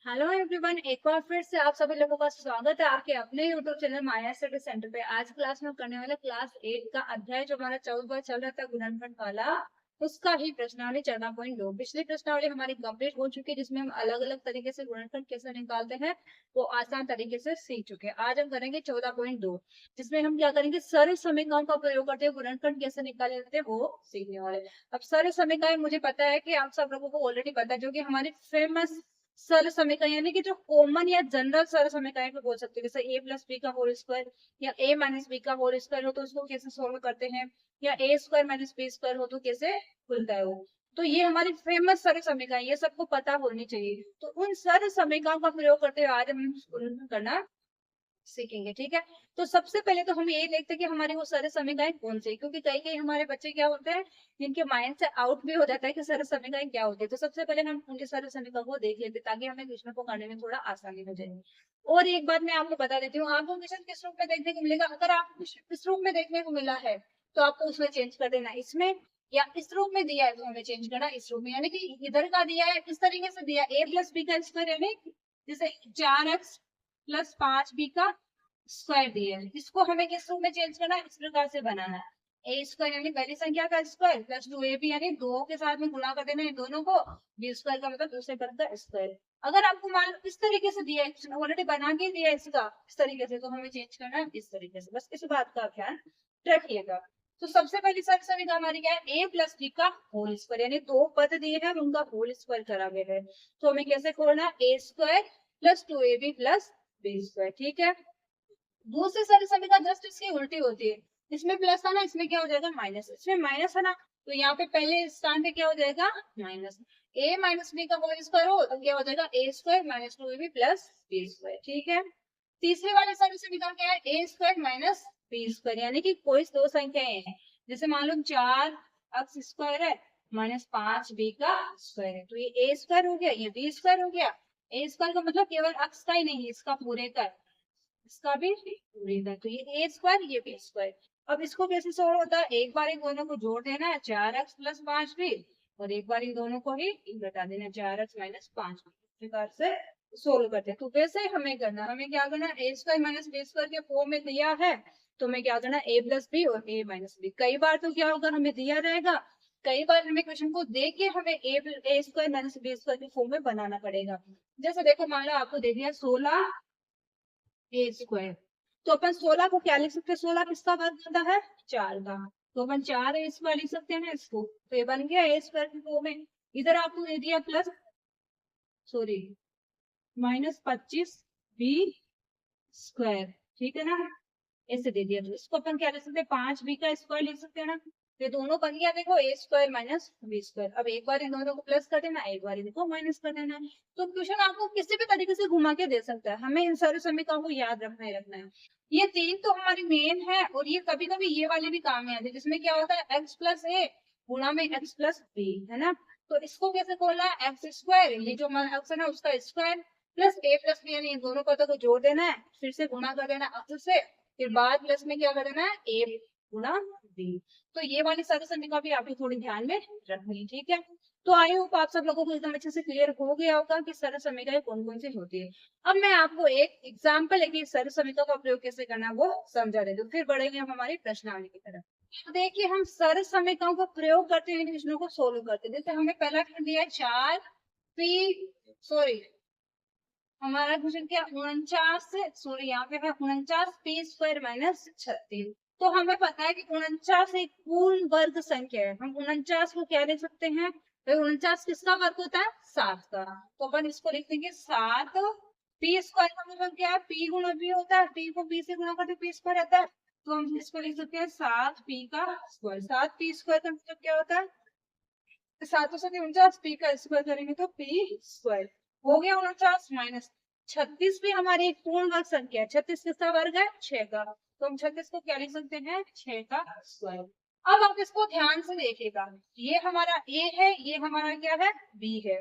Hello everyone, एक बार फिर से आप सभी लोगों का स्वागत है आपके अपने यूट्यूब चैनल माया स्टडी सेंटर पे। आज क्लास में करने वाले क्लास 8 का अध्याय जो हमारा 14 बार चल रहा था गुणनखंड वाला, उसका ही प्रश्नावली 14.2। पिछली प्रश्नावली हमारी कंप्लीट हो चुकी है जिसमें हम अलग अलग तरीके से गुणनखंड कैसे निकालते हैं वो आसान तरीके से सीख चुके हैं। आज हम करेंगे 14.2 जिसमें हम क्या करेंगे, सरल समीकरण का प्रयोग करते हुए गुणनखंड कैसे निकाले जाते हैं वो सीखने वाले। अब सरल समीकरण मुझे पता है कि आप सब लोगों को ऑलरेडी पता है, जो कि हमारे फेमस सरल समीकरण यानी कि जो कॉमन या जनरल सरल समीकरण को बोल सकते हैं, जैसे ए प्लस बी का होल स्क्वायर या ए माइनस बी का होल स्क्वायर हो तो उसको कैसे सोल्व करते हैं, या ए स्क्वायर माइनस बी स्क्वायर हो तो कैसे खुलता है वो। तो ये हमारी फेमस सरल समीकरण, ये सबको पता होनी चाहिए। तो उन सरल समीकरणों का प्रयोग करते हुए आज हम करना सीखेंगे, ठीक है। तो सबसे पहले तो हम ये देखते हैं कि हमारे वो सारे समीकरण कौन से, क्योंकि कई कई हमारे बच्चे क्या होते हैं जिनके माइंड से आउट भी हो जाता है कि सारे समीकरण क्या होते हैं। तो सबसे पहले हम उनके सारे समीकरण को देख लेते हैं ताकि हमें क्वेश्चन को करने में थोड़ा आसानी हो जाए। और एक बात मैं आपको बता देती हूँ, आपको क्वेश्चन किस रूप में देखने को मिलेगा। अगर आप इस रूप में देखने को मिला है तो आपको उसमें चेंज कर देना इसमें, या इस रूप में दिया है तो हमें चेंज करना इस रूप में। यानी कि इधर का दिया है इस तरीके से दिया ए प्लस बी का स्क्वायर, यानी जैसे 4x प्लस 5b का स्क्वायर दिया है, इसको हमें किस रूप में चेंज करना है, इस प्रकार से बनाना है। ए स्क्वायर यानी पहली संख्या का स्क्वायर प्लस 2ab यानी दो के साथ में गुणा कर देना है दोनों को। बी स्क्वायर का मतलब दूसरे पद का स्क्वायर। अगर आपको मान लो इस तरीके से दिया है, ऑलरेडी बना के दिया है इसका इस तरीके से, तो हमें चेंज करना है इस तरीके से। बस इस बात का ध्यान रखिएगा। तो सबसे पहली समीकरण हमारी क्या है, ए प्लस बी का होल स्क्वायर, यानी दो पद दिए हैं उनका होल स्क्वायर करा गया है। तो हमें कैसे खोलना है, A square plus 2ab plus B square, ठीक है। दूसरी सारी समीकरण जस्ट इसकी उल्टी होती है, इसमें प्लस था ना, इसमें क्या हो जाएगा माइनस, इसमें माइनस है ना, तो यहाँ पे पहले स्थान पे क्या हो जाएगा माइनस। ए माइनस बी का होल स्क्वायर हो तो क्या हो जाएगा A square minus 2ab plus B square, ठीक है। तीसरी वाली सारी समीकरण क्या है, A square minus B square, यानी कि कोई दो संख्याएं हैं, जैसे मान लो 4x स्क्वायर है माइनस 5b का स्क्वायर है, तो ये ए स्क्वायर हो गया ये बी स्क्वायर हो गया। ए स्क्वायर का मतलब केवल x का ही नहीं, इसका पूरे का, इसका भी पूरे का। तो ये ए स्क्वायर ये बी स्क्वायर। अब इसको कैसे सोल्व होता है, एक बार इन दोनों को जोड़ देना है 4x प्लस 5b, और एक बार इन दोनों को ही घटा देना है 4x माइनस 5b। इस प्रकार से सोल्व करते हैं। तो वैसे हमें करना, हमें क्या करना, ए स्क्वायर माइनस बी स्क्वायर के फॉर्म में दिया है तो हमें क्या करना, ए प्लस बी और ए माइनस बी। कई बार तो क्या होगा, हमें दिया रहेगा, कई बार हमें क्वेश्चन को देख के हमें ए स्क्वायर माइनस बी स्क्वायर के फॉर्म में बनाना पड़ेगा। जैसे देखो मान लो आपको दे दिया 16 ए स्क्वायर, तो अपन 16 को क्या लिख सकते हैं, 16 किसका वर्ग होता है 4 का, तो अपन 4 ए स्क्वायर लिख सकते हैं ना इसको, तो ये बन गया ए स्क्वायर के फॉर्म में। इधर आपको दे दिया plus sorry minus 25b square, ठीक है ना, ऐसे दे दिया, तो इसको अपन क्या लिख सकते हैं 5b का स्क्वायर लिख सकते हैं ना। तो ये दोनों बन गया देखो A square minus B square. अब एक बार इन दोनों को प्लस कर देना, एक बार इनको माइनस कर देना है। तो क्वेश्चन आपको किसी भी तरीके से घुमा के दे सकता है, हमें इन सारे समीकरणों को याद रखना ही रखना है। ये तीन तो हमारी मेन है, और ये कभी कभी ये वाले भी काम में आते हैं जिसमें क्या होता है एक्स प्लस ए गुणा में एक्स प्लस बी, है ना। तो इसको कैसे खोलना है, एक्स स्क्वायर ये जो हमारा एक्स है ना उसका स्क्वायर प्लस ए प्लस बी, यानी इन दोनों पदों को जोड़ देना है, फिर से गुणा कर देना एक्स से, फिर बाद प्लस में क्या कर देना है ए गुणा बी। तो ये वाली सारी समीकरण भी आपको थोड़ी ध्यान में रखनी है, ठीक है। तो आई होप आप सब लोगों को एकदम अच्छे से क्लियर हो गया होगा कि सरल समीकरण कौन कौन सी होती है। अब मैं आपको एक एग्जाम्पल है कि सरल समीकरण का प्रयोग कैसे करना है वो समझा दे दूं, फिर बढ़ेंगे हम हमारी प्रश्नावली की तरफ। तो देखिए हम सरल समीकरणों का प्रयोग करते हुए प्रश्नों को सोल्व करते हैं। जैसे हमें पहला क्वेश्चन दिया है 4 पी सॉरी हमारा क्वेश्चन क्या 49 सॉरी यहाँ पे है 49 पी स्क्वायर माइनस 36। तो हमें पता है कि 49 एक पूर्ण वर्ग संख्या है, हम 49 को क्या लिख सकते हैं, भाई 49 किसका वर्ग होता है 7 का, तो अपन इसको लिख देंगे 7 पी स्क्वायर का मतलब क्या है, पी गुणा बी होता है, पी को बी से गुणा करते पी स्क्वायर आता है, तो हम इसको लिख सकते हैं 7 पी का स्क्वायर। 7 पी स्क्वायर का मतलब क्या होता है, 7 से 49 पी का स्क्वायर करेंगे तो पी स्क्वायर हो गया 49 माइनस 36 भी हमारी एक पूर्ण वर्ग संख्या है, 36 किसका वर्ग है 6 का, तो हम 36 को क्या लिख सकते हैं 6 का स्क्वायर। अब आप इसको ध्यान से देखिएगा, ये हमारा ए है ये हमारा क्या है बी है,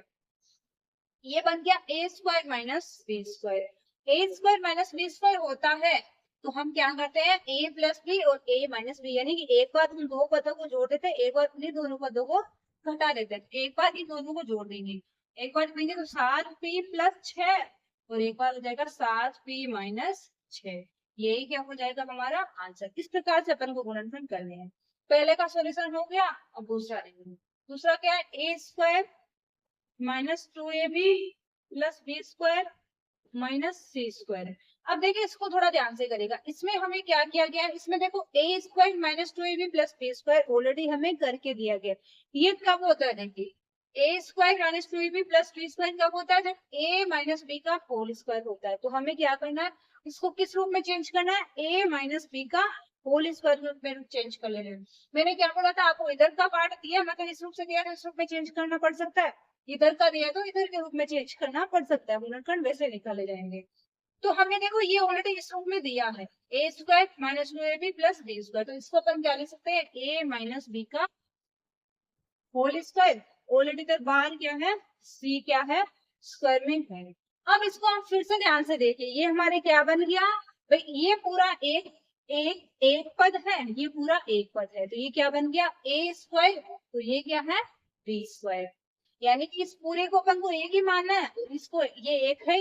ये बन गया ए square minus B square. A square minus B square होता है तो हम क्या करते हैं ए प्लस बी और ए माइनस बी, यानी कि एक बार उन दो पदों को जोड़ देते हैं, एक बार उन्हीं दोनों पदों को घटा देते हैं, एक बार इन दोनों को जोड़ देंगे। एक बार लिखेंगे तो 7p प्लस 6 और एक बार हो जाएगा 7p माइनस 6। यही क्या हो जाएगा हमारा आंसर। इस प्रकार से अपन को गुणनफल करने हैं। पहले का सॉल्यूशन हो गया। अब दूसरा देखेंगे। दूसरा क्या है, A square minus 2ab plus B square minus C square. अब देखिए इसको थोड़ा ध्यान से करेगा। इसमें हमें क्या किया गया है, इसमें देखो A square minus 2ab plus B square already हमें करके दिया गया। ये कब होता है, देखिए A square minus 2ab plus B square कब होता है, जब ए माइनस बी का होल स्क्वायर होता है। तो हमें क्या करना है, इसको किस रूप में चेंज करना है, ए माइनस बी का होल स्क्वायर रूप में चेंज कर लेना है। मैंने क्या बोला था आपको, इधर का पार्ट दिया मतलब इस रूप से दिया तो इस रूप में चेंज करना पड़ सकता है, इधर का दिया तो इधर के रूप में चेंज करना पड़ सकता है, गुणनखंड वैसे निकाले जाएंगे। तो हमें देखो ये ऑलरेडी इस रूप में दिया है, A square minus 2ab plus B square. तो इसको अपन क्या लिख सकते हैं, ए माइनस बी का होल स्क्वायर। ऑलरेडी तक बाहर क्या है, सी क्या है, स्क्वायर में है। अब इसको हम फिर से ध्यान से देखिए, ये हमारे क्या बन गया भाई, ये पूरा एक एक एक पद है, ये पूरा एक पद है। तो ये क्या बन गया, ए स्क्वायर, तो ये क्या है, बी स्क्वायर। यानी कि इस पूरे को अपन को एक ही मानना है, इसको ये एक है,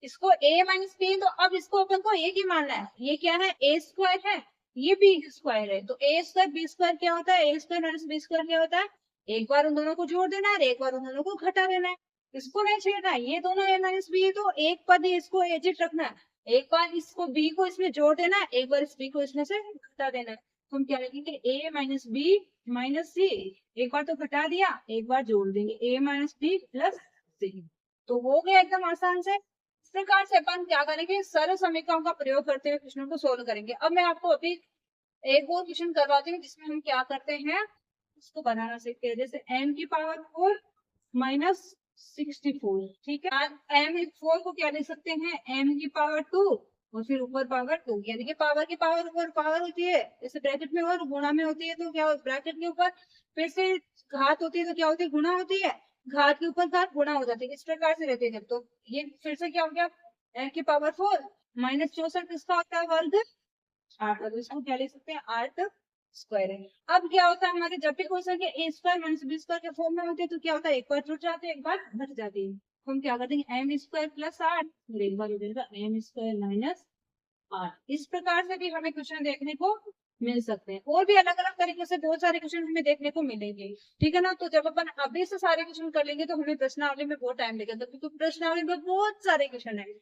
इसको a माइनस बी, तो अब इसको अपन को एक ही मानना है। ये क्या है, a स्क्वायर है, ये बी स्क्वायर है। तो a स्क्वायर बी स्क्वायर क्या होता है, a square minus B square क्या होता है, एक बार उन दोनों को जोड़ देना है, एक बार उन दोनों को घटा देना है। इसको नहीं छेड़ना है, ये दोनों a माइनस बी है तो एक पद ही इसको एजिट रखना है। एक बार इसको b को इसमें जोड़ देना है, एक बार इस b को इसमें से घटा देना है। तो हम क्या लिखेंगे, a माइनस बी माइनस सी, एक बार तो घटा दिया, एक बार जोड़ देंगे, a माइनस बी प्लस सी। तो हो गया एकदम आसान से। इस प्रकार से अपन क्या करेंगे, सरल समीकरणों का प्रयोग करते हुए क्वेश्चन को सोल्व करेंगे। अब मैं आपको अभी एक और क्वेश्चन करवाती हूँ जिसमें हम क्या करते हैं, इसको बनाना सीखते हैं। जैसे m की पावर 4 माइनस 64, ठीक है। m 4 को क्या लिख सकते हैं, m की पावर 2 और फिर ऊपर पावर 2, यानी कि पावर की पावर ऊपर पावर होती है, जैसे ब्रैकेट में और गुणा में होती है तो क्या, ब्रैकेट के ऊपर फिर से घात होती है तो क्या होती है, गुणा होती है, घात के ऊपर घात गुणा हो जाती है, इस प्रकार से रहते हैं जब। तो ये फिर से क्या हो गया, m की पावर 4 माइनस 64 किसका होता है, वर्ग 8, तो इसको क्या लिख सकते हैं, 8 स्क्वायर है। अब क्या होता है हमारे, जब भी क्वेश्चन के ए स्क्वायर माइनस बी स्क्वायर के फॉर्म में होते हैं तो क्या होता है, एक बार जुड़ जाते हैं, एक बार घट जाती है। तो हम क्या करते हैं, एम स्क्वायर प्लस 8 और एक बार हो जाएगा एम स्क्वायर माइनस 8। इस प्रकार से भी हमें क्वेश्चन देखने को मिल सकते हैं, और भी अलग अलग तरीके से बहुत सारे क्वेश्चन हमें देखने को मिलेंगे, ठीक है ना। तो जब अपन अभी से सारे क्वेश्चन कर लेंगे तो हमें प्रश्नावली में बहुत टाइम लगेगा, क्योंकि प्रश्नावली में बहुत सारे क्वेश्चन है,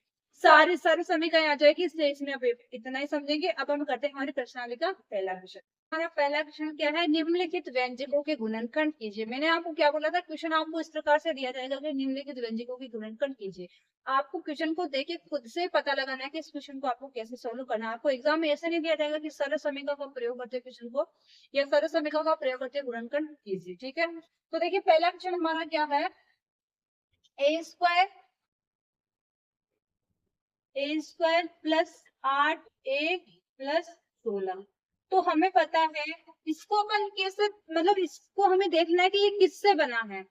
सारे सारे समीकरण आ जाएगी, इसलिए इसमें अब इतना ही समझेंगे। अब हम करते हैं हमारी प्रश्नावली का पहला क्वेश्चन। हमारा पहला क्वेश्चन क्या है, निम्नलिखित व्यंजकों के गुणनखंड कीजिए। मैंने आपको क्या बोला था, क्वेश्चन आपको इस प्रकार से दिया जाएगा कि निम्नलिखित व्यंजकों के गुणनखंड कीजिए। आपको क्वेश्चन को देख के खुद से पता लगाना है कि इस क्वेश्चन को आपको कैसे सोल्व करना है। आपको एग्जाम में ऐसे नहीं दिया जाएगा कि सरल समीकरण का प्रयोग करते क्वेश्चन को, या सरल समीकरण का प्रयोग करते गुणनखंड कीजिए, ठीक है। तो देखिए पहला क्वेश्चन हमारा क्या है, A square plus 8a plus 16। तो हमें पता है इसको अपन कैसे, मतलब इसको हमें देखना है कि ये किससे बना है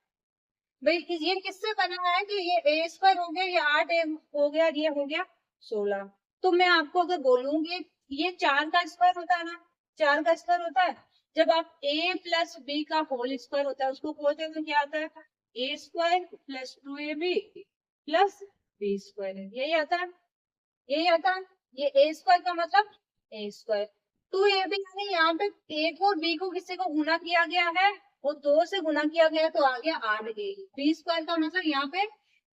भाई, ये किससे बना है कि ये ए स्क्वायर हो गया, ये 8a हो गया, ये हो गया 16। तो मैं आपको अगर बोलूंगी ये 4 का स्क्वायर होता है ना, 4 का स्क्वायर होता है, जब आप a प्लस बी का होल स्क्वायर होता है उसको बोलते हैं तो क्या आता है, a square plus 2ab plus B square, यही आता है, यही आता है। ये ए स्क्वायर का मतलब ए स्क्वायर, टू ए बी, यानी यहाँ पे ए को और बी को किसी को गुना किया गया है और 2 से गुना किया गया तो आ गया 8a। बी स्क्वायर का मतलब यहाँ पे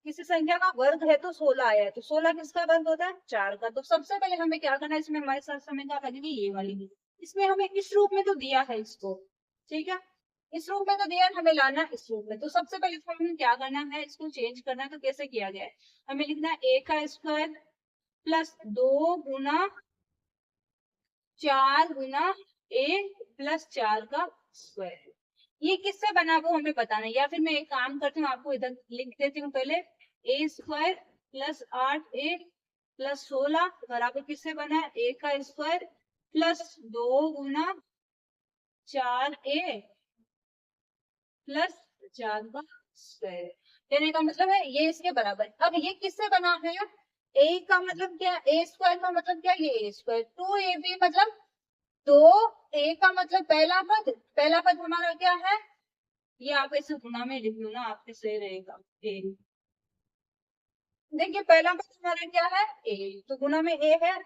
किसी संख्या का वर्ग है तो 16 आया है, तो 16 किसका वर्ग होता है, 4 का। तो सबसे पहले हमें क्या करना है, इसमें हमारे साथ समय क्या लगेगी, ये वाली, इसमें हमें इस रूप में तो दिया है इसको, ठीक है, इस रूप में तो दिया, हमें लाना है इस रूप में। तो सबसे पहले इसको हमें क्या करना है, इसको चेंज करना है। तो कैसे किया गया है, हमें लिखना है a का square plus 2 Guna 4 Guna a plus 4 का स्क्वायर। ये किससे बना वो हमें बताना है, या फिर मैं एक काम करती हूँ, आपको इधर लिख देती हूँ पहले, a square plus 8a plus 16 बराबर किससे बना है, a का स्क्वायर प्लस 2 गुना 4a प्लस 4 का स्क्वायर। कहने का मतलब है ये इसके बराबर। अब ये किससे बना है, ए का मतलब क्या, ए स्क्वायर का मतलब क्या, ये ए स्क्वायर, 2ab मतलब 2, ए का मतलब पहला पद हमारा क्या है ये आप इसे गुना में लिख लो ना, आपके सही रहेगा। ए, देखिए पहला पद हमारा क्या है, ए, तो गुना में ए है,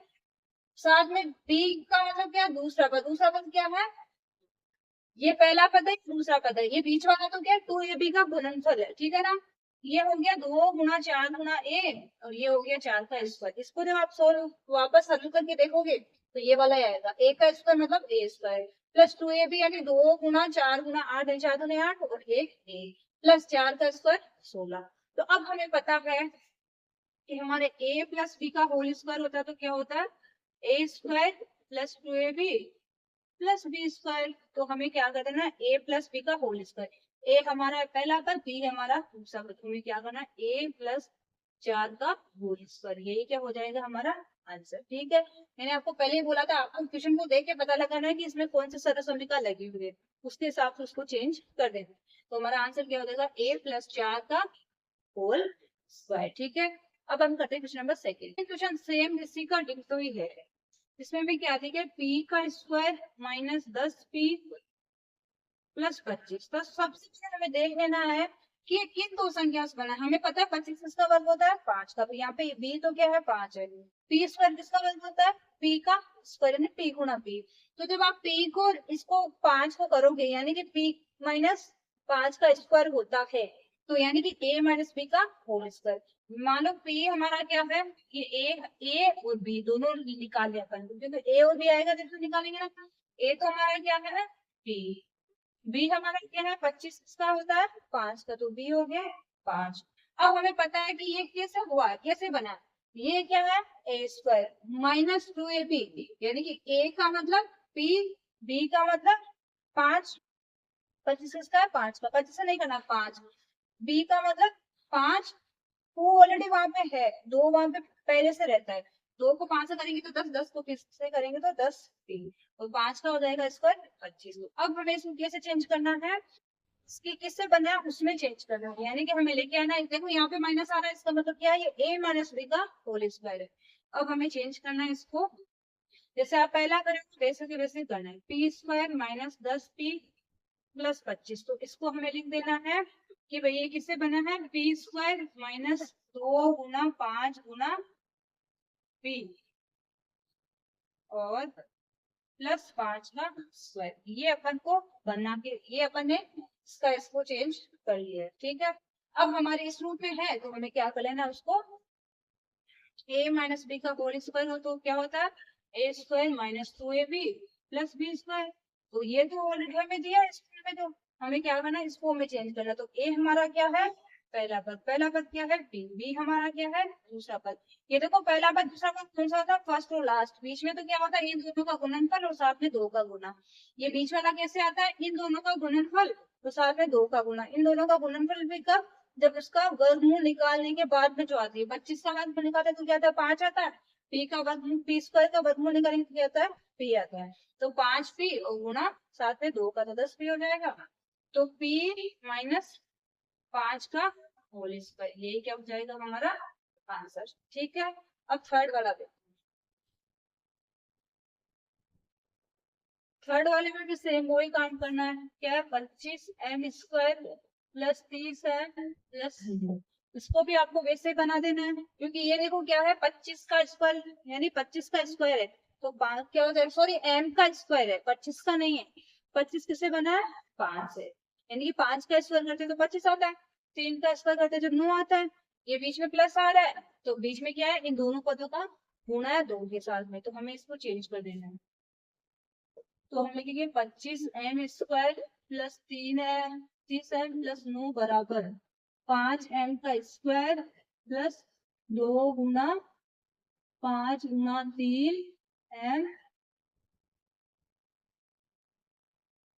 साथ में बी का मतलब क्या, दूसरा पद, दूसरा पद क्या है, ये पहला पद है, दूसरा पद है, ये बीच वाला तो क्या, 2ab का गुणनफल है, ठीक है ना। ये हो गया 2 गुना 4 गुना ए, और ये हो गया 4 का स्क्वायर। इसको जब आप सोल्व वापस हल करके देखोगे तो ये वाला ही आएगा, ए का स्क्वायर मतलब ए स्क्वायर प्लस 2ab, यानी 2 गुना 4 गुना 8, 4 दूनी 8 और एक ए, प्लस 4 का स्क्वायर 16। तो अब हमें पता है कि हमारे a प्लस बी का होल स्क्वायर होता है, तो क्या होता है, A square plus 2ab plus B square. तो हमें क्या करना है, ए प्लस बी का होल स्क्वायर, ए हमारा है पहला पद, बी हमारा दूसरा पद, हमें क्या करना है, ए प्लस 4 का होल स्क्वायर, यही क्या हो जाएगा हमारा आंसर। ठीक है, मैंने आपको पहले ही बोला था, आपको क्वेश्चन को देख के पता लगाना है कि इसमें कौन सी सरसमिका लगी हुई है, उसके हिसाब से उसको चेंज कर देना। तो हमारा आंसर क्या हो जाएगा, ए प्लस 4 का होल स्क्वायर। ठीक है, अब हम करते हैं question number second. Question same इसी का डिक्टो ही है, इसमें भी क्या देखिए, p का स्क्वायर माइनस 10p प्लस 25। तो सबसे पहले हमें देख लेना है कि ये किन दो संख्या से बना है। हमें पता है 25 किसका वर्ग होता है, 5 का, तो यहाँ पे b तो क्या है, 5 है। p स्क्वायर किसका वर्ग होता है, p का स्क्वायर, यानी p गुणा p। तो जब आप p को इसको 5 को करोगे, यानी कि p माइनस 5 का स्क्वायर होता है, तो यानी कि a माइनस b का होल स्क्वायर। मान लो p हमारा क्या है, कि a और b दोनों निकाल लिया अपन, क्योंकि a और b आएगा जब तो निकालेंगे ना। a तो हमारा क्या है, p, बी हमारा क्या है, 25 का होता है 5 का, तो बी हो गया 5। अब हमें पता है कि ये कैसे हुआ, कैसे बना, ये क्या है, ए स्क्वायर माइनस 2ab, यानी कि ए का मतलब p, बी का मतलब 5, 25 का 5 का, 25 से नहीं करना 5, बी का मतलब 5, टू ऑलरेडी वहां पे है, दो वहां पे पहले से रहता है, 2 को 5 से करेंगे तो 10, 10 को किससे करेंगे तो 10 3, और 5 का हो जाएगा स्क्वायर 25। अब हमें इसको कैसे चेंज करना है, इसकी किससे बना है उसमें चेंज करना है, यानी कि हमें लेके आना है, देखो यहाँ पे माइनस आ रहा है, इसका मतलब क्या है, ये a माइनस बी का होल स्क्वायर है। अब हमें चेंज करना है इसको, जैसे आप पहला करेंगे वैसे के वैसे करना है, P square minus 10p plus 25। तो इसको हमें लिख देना है कि भाई ये किससे बना है, पी स्क्वायर माइनस 2 गुना 5 गुना पी और प्लस 5 का स्क्वायर, ये अपन को बना के, ये अपन ने इसको चेंज कर लिया है। ठीक है, अब हमारे इस रूप में है, तो हमें क्या कर लेना है उसको, a माइनस बी का होल स्क्वायर हो तो क्या होता है, A square minus 2ab plus B square. तो ये तो ऑलरेडी हमें दिया है इसमें में, तो हमें क्या करना है, इसको हमें चेंज करना। तो a हमारा क्या है, पहला पद, पहला पद क्या है b, b हमारा क्या है दूसरा पद। ये देखो पहला पद दूसरा पद कौन सा होता है, फर्स्ट और लास्ट, बीच में तो क्या होता है, इन दोनों का गुणनफल और साथ में 2 का गुना। ये बीच वाला कैसे आता है, इन दोनों का गुणनफल तो साथ में 2 का गुना, इन दोनों का गुणनफल भी कब, जब उसका वर्गमूल निकालने के बाद में जो आती है, 25 का वर्गमूल निकालते हैं तो क्या आता है, 5 आता है, पी का वर्गमूल, पी स्क्वायर का वर्गमूल निकालेंगे तो क्या आता है, पी आता है। तो 5p और गुना साथ में 2 का, तो 10p हो जाएगा। तो p माइनस 5 का होल स्क्वायर, यही क्या हो जाएगा हमारा आंसर। ठीक है, अब थर्ड वाला देखो, थर्ड वाले में भी सेम वही काम करना है, क्या है, 25m square plus 30m plus, इसको भी आपको वैसे बना देना है, क्योंकि ये देखो क्या है, 25 का स्क्वायर, यानी 25 का स्क्वायर है, तो क्या हो जाएगा, सॉरी m का स्क्वायर है, 25 का नहीं है। 25 किससे बना है, 5 से, यानी कि 5 का स्क्वायर करते तो 25 आता है, 3 का स्क्वायर करते तो 9 आता है, ये बीच में प्लस आ रहा है, तो बीच में क्या है, इन दोनों पदों का गुणा है 2 के साथ में, तो हमें इसको चेंज कर देना है। तो हम लिखेंगे 25m square plus 30m plus 9 बराबर 5m का स्क्वायर प्लस 2 गुना 5 गुना 3m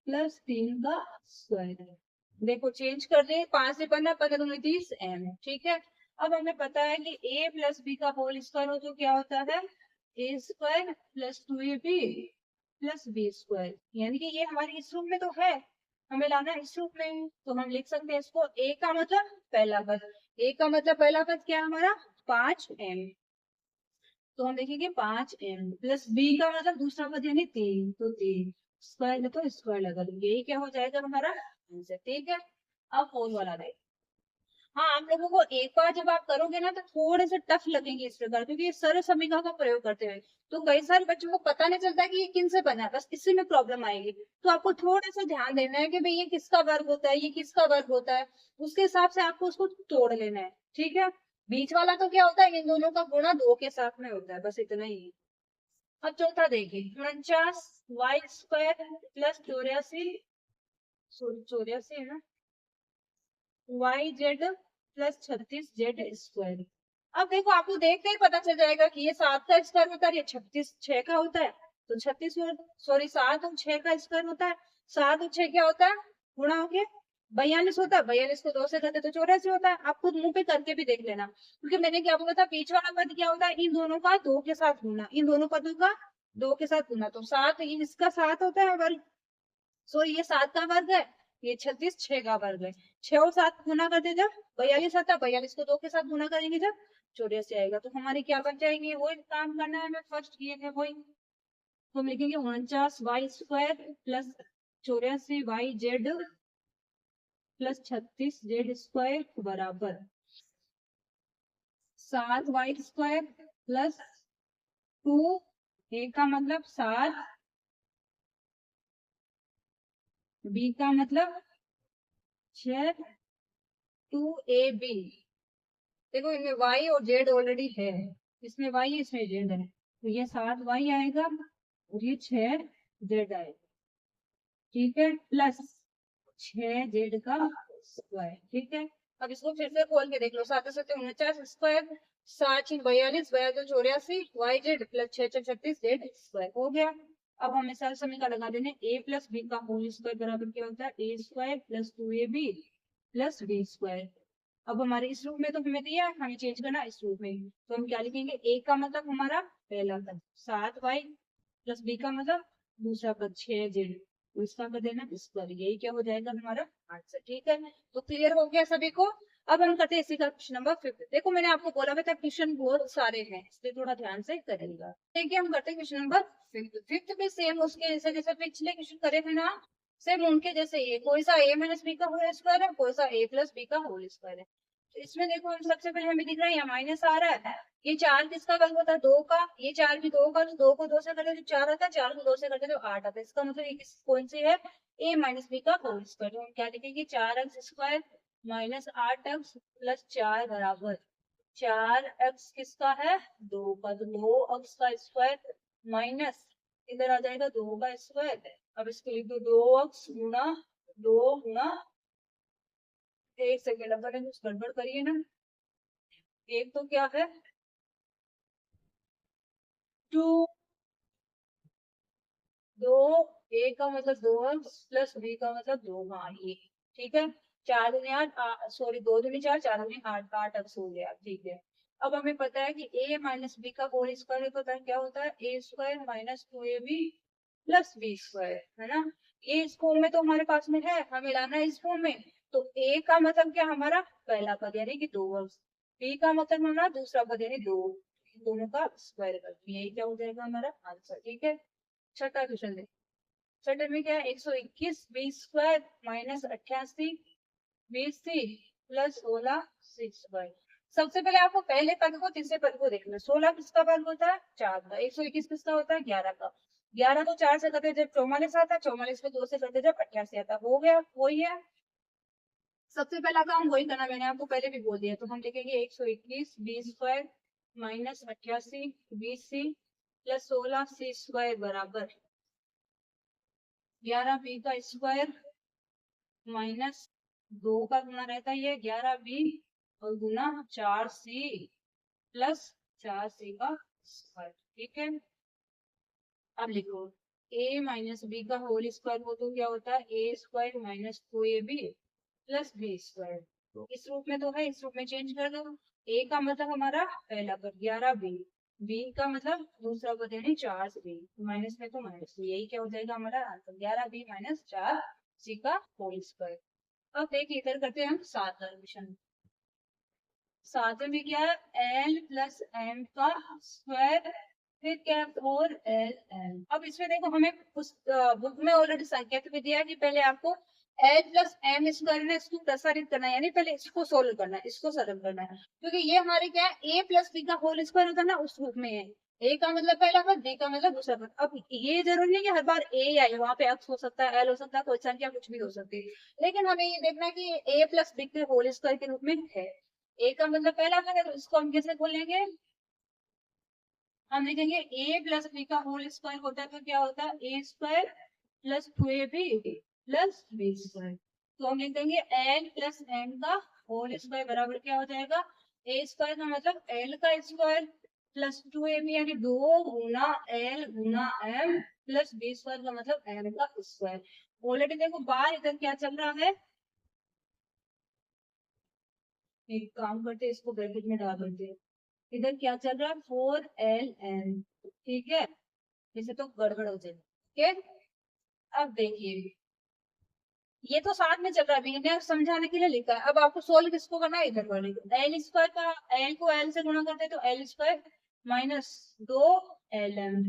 प्लस 3 का स्क्वायर। देखो चेंज कर दे, 5 से 15, 15 दूनी 30m, ठीक है। अब हमें पता है कि a प्लस बी का होल स्क्वायर हो तो क्या होता है, a square plus 2ab plus B square, यानी कि ये हमारे इस रूप में तो है, हमें लाना है इस रूप में, तो हम लिख सकते हैं इसको, a का मतलब पहला पद, a का मतलब पहला पद क्या है हमारा 5m, तो हम देखेंगे 5m प्लस b का मतलब दूसरा पद यानी 3, तो 3 स्क्वायर, तो स्क्वायर लगा देंगे, यही क्या हो जाएगा हमारा आंसर। ठीक है, अब फोर वाला देख। हाँ, आप लोगों को एक बार जब आप करोगे ना तो थोड़े से टफ लगेंगे इस प्रकार, क्योंकि ये सर्व समीकरण का प्रयोग करते हुए तो कई सारे बच्चों को पता नहीं चलता कि ये किन से बना है, बस इसी में प्रॉब्लम आएगी। तो आपको थोड़ा सा ध्यान देना है कि भाई ये किसका वर्ग होता है, ये किसका वर्ग होता है, उसके हिसाब से आपको उसको तोड़ लेना है। ठीक है, बीच वाला तो क्या होता है, इन दोनों का गुणा दो के साथ में होता है, बस इतना ही है। अब चौथा देखिए, 49 y² प्लस 84, सॉरी 84 है ना, YZ प्लस 36Z²। अब देखो, आपको देखते ही पता चल जाएगा कि ये 7 का स्क्वायर होता है, ये 36 6 का होता है, तो 36, सॉरी 7 और 6 का स्क्वायर होता है, 7 और 6 क्या होता है, गुणा हो गया 42 होता है, 42 को 2 से करते तो 84 होता है। आप खुद मुंह पे करके भी देख लेना, क्योंकि मैंने क्या बोला था, बीच वाला पद क्या होता है, इन दोनों का 2 के साथ गुना, इन दोनों पदों का 2 के साथ गुना, तो 7 इसका 7 होता है वर्ग, सो ये 7 का वर्ग है, ये 36 6 का वर्ग है। 6 और 7 गुना करते जब 42 आता है, 42 को 2 के साथ गुना करेंगे जब 84 आएगा, तो हमारी क्या बन जाएंगे, वही काम करना है, हमें फर्स्ट किए थे वही। तो हम लिखेंगे 49 y² plus 84 yz plus 36z² बराबर 7 y² प्लस 2, a का मतलब 7, b का मतलब 6, 2ab। देखो, इनमें y और z ऑलरेडी है, इसमें y है, इसमें z है, तो ये 7y आएगा और ये 6z आएगा। ठीक है, प्लस 6z का स्क्वायर। ठीक है, अब इसको फिर से खोल के देख लो, 7 7 49 square, 7 6 42, 42 84, yz plus 6 6 36 z square हो गया। अब हमें सारे समीकरण लगा देने, a प्लस बी का होल स्क्वायर बराबर क्या होता है, a² plus 2ab plus b²। अब हमारे इस रूप में तो हमें दिया है, हमें चेंज करना इस रूप में, तो हम क्या लिखेंगे, a का मतलब हमारा पहला पद 7y प्लस b का मतलब दूसरा पद 6z, तो इसका पद है ना इस पर, यही क्या हो जाएगा हमारा आंसर। ठीक है, तो क्लियर हो गया सभी को। अब हम करते हैं इसी का क्वेश्चन नंबर 5। देखो, मैंने आपको बोला था क्वेश्चन बहुत सारे हैं, इसलिए थोड़ा ध्यान से करेगा। देखिए, हम करते हैं क्वेश्चन नंबर 5। 5 में सेम उसके जैसे जैसे पिछले क्वेश्चन करे थे ना, सेम उनके जैसे ही है, कोई सा a माइनस बी का होल स्क्वायर है, कोई सा a प्लस बी का होल स्क्वायर है। तो इसमें देखो, हम सबसे पहले हमें दिख रहा है यहाँ माइनस आ रहा है, ये 4 किसका वर्ग होता है, 2 का, ये 4 भी 2 का, तो 2 को 2 से करते तो 4 आता है, 4 को 2 से करते तो 8 आता है, इसका मतलब ये कौन सी है, a माइनस बी का होल स्क्वायर। तो हम क्या लिखेंगे, 4x² माइनस 8x प्लस 4 बराबर 4x किसका है, 2 का, तो 2x का स्क्वायर माइनस इधर आ जाएगा 2 का स्क्वायर। अब इसको लिख दो 2x गुणा 2 गुणा, एक सेकेंड, अब कुछ गड़बड़ करिए ना, एक तो क्या है 2, 2, a का मतलब 2x प्लस b का मतलब 2, हाँ ये ठीक है। 4 दूनी 8, सॉरी 2 दूनी 4, 4 दूनी 8, 8x हो गया। ठीक है, अब हमें पता है कि a माइनस बी का होल स्क्वायर पता है क्या होता है, a² minus 2ab plus b² है ना। ये इस फॉर्म में तो हमारे पास में है, हमें लाना है इस फॉर्म में। तो a का मतलब क्या, हमारा पहला पद यानी कि 2x, b का मतलब हमारा दूसरा पद यानी 2, दोनों का स्क्वायर कर, यही क्या हो जाएगा हमारा आंसर। ठीक है, छठा क्वेश्चन देखिए, छठे में क्या है, 121 b² minus 88 bc plus 16 c²। सबसे पहले आपको पहले पद को तीसरे पद को देखना, 16 किसका वर्ग होता है, 4 का, 121 किसका होता है, 11 का, 11 को 4 से करते जब 44 आता है, 44 को 2 से करते जब 88 आता है, हो गया वही है। सबसे पहला काम वही करना, मैंने आपको पहले भी बोल दिया, तो हम लिखेंगे 121 b² minus 88 bc plus 16 c² बराबर 11 b का स्क्वायर माइनस 2 का गुना रहता है ये 11b और गुना 4c प्लस 4c का स्क्वायर। ठीक है, अब लिखो a माइनस बी का होल स्क्वायर हो तो क्या होता है, a² minus 2ab plus b²। तो इस रूप में तो है, इस रूप में चेंज कर दो। a का मतलब हमारा पहला पद 11b, b का मतलब दूसरा पद यानी 4c, माइनस में तो माइनस, तो यही क्या हो जाएगा हमारा आंसर, 11b माइनस 4c का होल स्क्वायर। अब देखिए, इधर करते हैं हम 7 क्वेश्चन। 7 में क्या है, l प्लस m का स्क्वायर, फिर क्या है 4lm। अब इसमें देखो, हमें उस बुक में ऑलरेडी संकेत भी दिया है कि पहले आपको एल प्लस एम स्क्वायर ने इसको प्रसारित करना है, यानी पहले इसको सोल्व करना है, इसको सॉल्व करना है, क्योंकि ये हमारे क्या है, ए प्लस बी का होल स्क्वायर होता है ना, उस रूप में है। ए का मतलब पहला पद, बी का मतलब दूसरा पद। अब ये जरूरी नहीं कि हर बार ए आए, वहां पे एक्स हो सकता है, एल हो सकता है, कोई संख्या कुछ भी हो सकती है, लेकिन हमें ये देखना है कि ए प्लस बी के होल स्क्वायर के रूप में है। ए का मतलब पहला पद है, तो इसको हम कैसे खोलेंगे, हम लिखेंगे ए प्लस बी का होल स्क्वायर होता है, तो क्या होता है, A square plus two A B plus B square. तो हम लिख देंगे एल प्लस एम का होल स्क्वायर बराबर क्या हो जाएगा, ए स्क्वायर का मतलब एल का square plus two A B, यानी 2 गुना एल गुना एम प्लस बी स्क्वायर का मतलब एम का स्क्वायर। ऑलरेडी देखो बार इधर क्या चल रहा है, एक काम करते हैं, इसको ब्रैकेट में डाल देते हैं। इधर क्या चल रहा है, 4 LN, ठीक है, इसे तो गड़बड़ हो जाएगी। ठीक है, अब देखिए ये तो साथ में चल रहा है, मैंने समझाने के लिए लिखा है। अब आपको सोल्व किसको करना है, इधर वाले एल स्क्वायर का, एल को एल से गुणा करते हैं तो L square minus 2LM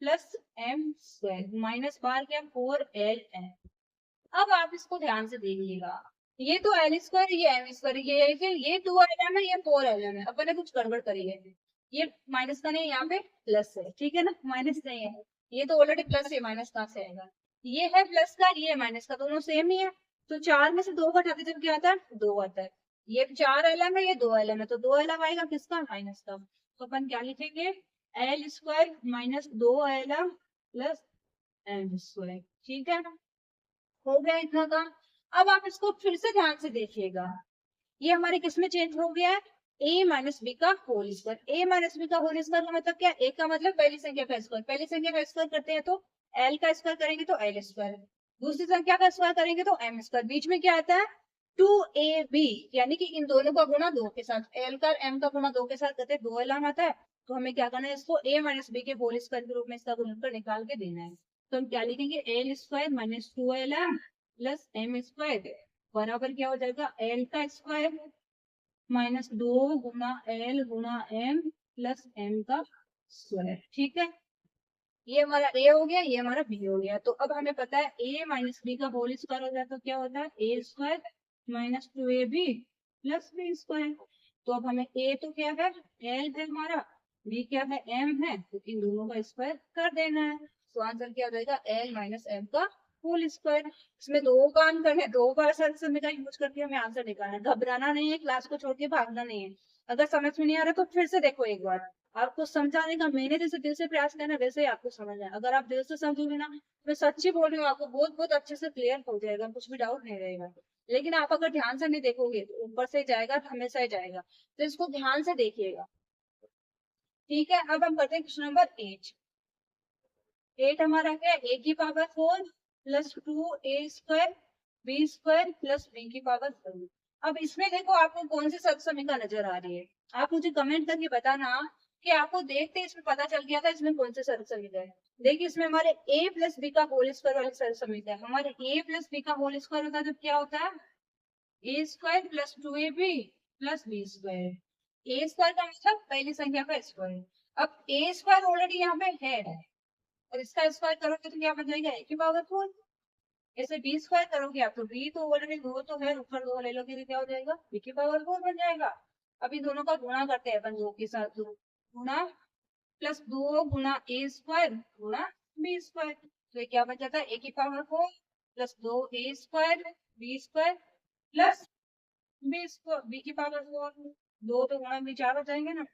plus M square minus बार क्या 4LN। अब आप इसको ध्यान से देखिएगा, ये तो एल स्क्वायर, ये एम स्क्वायर, ये 2LM है, ये 4LM है। अपन ने कुछ गड़बड़ करी है, ये माइनस का नहीं, यहाँ पे प्लस है, ठीक है ना, माइनस नहीं है, ये तो ऑलरेडी प्लस है, माइनस कहाँ से आएगा, ये है प्लस का, ये माइनस का, दोनों सेम ही है। तो 4 में से 2 घटाते जब क्या आता है, 2 आता है। ये 4LM है, ये 2LM है, तो 2LM आएगा किसका, माइनस का। तो अपन क्या लिखेंगे, L square minus 2LM plus M square, ठीक है, हो गया इतना काम। अब आप इसको फिर से ध्यान से देखिएगा, ये हमारे किस में चेंज हो गया है, a माइनस बी का whole square. a minus B का होल स्क्वायर का मतलब क्या, a का मतलब पहली संख्या का स्क्वायर, पहली संख्या का स्क्वायर करते हैं तो l का स्क्वायर करेंगे तो l स्क्वायर, दूसरी संख्या का स्क्वायर करेंगे तो m स्क्वायर, बीच में क्या आता है 2ab, यानी कि इन दोनों का गुणा 2 के साथ, l का m का गुणा 2 के साथ करते 2ln आता है। तो हमें क्या करना है, इसको a माइनस बी के होल स्क्वायर के रूप में इसका गुणनफल निकाल के देना है। तो हम क्या लिखेंगे, L square minus 2ln plus M square बराबर क्या हो जाएगा, एल का स्क्वायर माइनस 2 गुना L गुना M प्लस M का स्क्वायर, ठीक है। ये हमारा A हो गया, ये हमारा B हो गया। तो अब हमें पता है A माइनस बी का होल स्क्वायर हो जाए तो क्या होता है, A square minus 2AB plus B square. तो अब हमें A तो क्या है, L है हमारा, B क्या है, M है, तो इन दोनों का स्क्वायर कर देना है। तो आंसर क्या हो जाएगा, L माइनस M का होल स्क्वायर। इसमें दो काम करने, दो बार सर समय का यूज करके हमें आंसर निकालना है, घबराना नहीं है, क्लास को छोड़ के भागना नहीं है। अगर समझ में नहीं आ रहा तो फिर से देखो एक बार, आपको समझाने का मैंने जैसे दिल से प्रयास करना वैसे ही आपको समझ आए। अगर आप दिल से समझोगे ना, मैं सच्ची बोल रही हूँ, आपको बहुत बहुत अच्छे से क्लियर हो जाएगा, कुछ भी डाउट नहीं रहेगा। लेकिन आप अगर ध्यान से नहीं देखोगे तो ऊपर से जाएगा, हमेशा ही जाएगा। तो इसको ध्यान से देखिएगा, ठीक है। अब हम करते हैं क्वेश्चन नंबर 8। 8 हमारा क्या है, ए की power 4 plus 2a square B square plus B की पावर 4। अब इसमें देखो आपको कौन सी सद समीकरण नजर आ रही है, आप मुझे कमेंट करके बताना कि आपको देखते इसमें पता चल गया था इसमें कौन से सद समीकरण है। देखिए इसमें हमारे a प्लस बी का होल स्क्वायर वाले सद समीकरण है। हमारे a प्लस बी का होल स्क्वायर होता है जब क्या होता है, A square plus 2ab plus B square. A square का मतलब पहली संख्या का स्क्वायर। अब ए स्क्वायर ऑलरेडी यहाँ पे है, और इसका स्क्वायर करोगे तो क्या बन जाएगा, ए की पावर 4। ऐसे बी स्क्वायर करोगे आप तो बी तो ऑलरेडी 2 तो है, ऊपर 2 ले लोगे तो क्या हो जाएगा, बी की पावर 4 बन जाएगा। अभी दोनों का गुणा करते हैं अपन, 2 के साथ 2 गुणा प्लस 2 गुना a स्क्वायर गुणा बी स्क्वायर, तो ये क्या बन जाता है, ए की power 4 plus 2a square B square plus B square B की पावर 4। 2 तो गुणा में 4 हो जाएंगे ना,